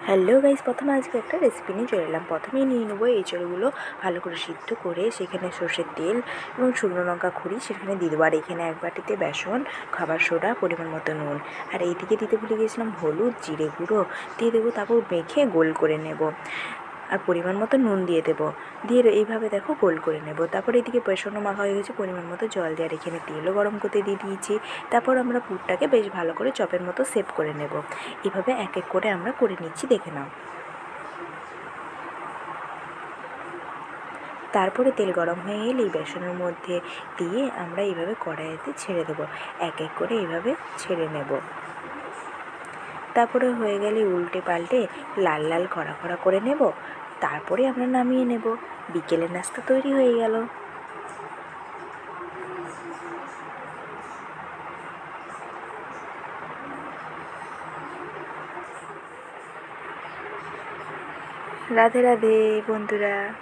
Hello guys, প্রথমে আজকে একটা রেসিপি নিয়ে চলে এলাম। প্রথমেই নিয়ে নেবো এঁচড়গুলো ভালো করে সিদ্ধ করে সেখানে সর্ষের তেল এবং শুকনো লঙ্কা খুঁড়ি সেখানে দিয়ে দেবো। আর এখানে এক বাটিতে বেসন, খাবার সোডা, পরিমাণ মতো নুন, আর এইদিকে দিতে ভুলে গিয়েছিলাম হলুদ, জিরে গুঁড়ো দিয়ে দেবো। তারপর মেখে গোল করে নেব আর পরিমাণ মতো নুন দিয়ে দেবো। দিয়ে এইভাবে দেখো গোল করে নেব। তারপর এদিকে বেসনও মাখা হয়ে গেছে, পরিমাণ মতো জল দিয়ে আর এখানে তেলও গরম করতে দিয়ে দিয়েছি। তারপর আমরা পুরটাকে বেশ ভালো করে চপের মতো শেপ করে নেব। এভাবে এক এক করে আমরা করে নিচ্ছি, দেখে নাও। তারপরে তেল গরম হয়ে এলে এই বেসনের মধ্যে দিয়ে আমরা এইভাবে কড়াইতে ছেড়ে দেবো। এক এক করে এইভাবে ছেড়ে নেব। তারপরে হয়ে গেলে উল্টে পাল্টে লাল লাল খরা খরা করে নেব। তারপরে আমরা নামিয়ে নেব। বিকেলের নাস্তা তৈরি হয়ে গেল। রাধে রাধে বন্ধুরা।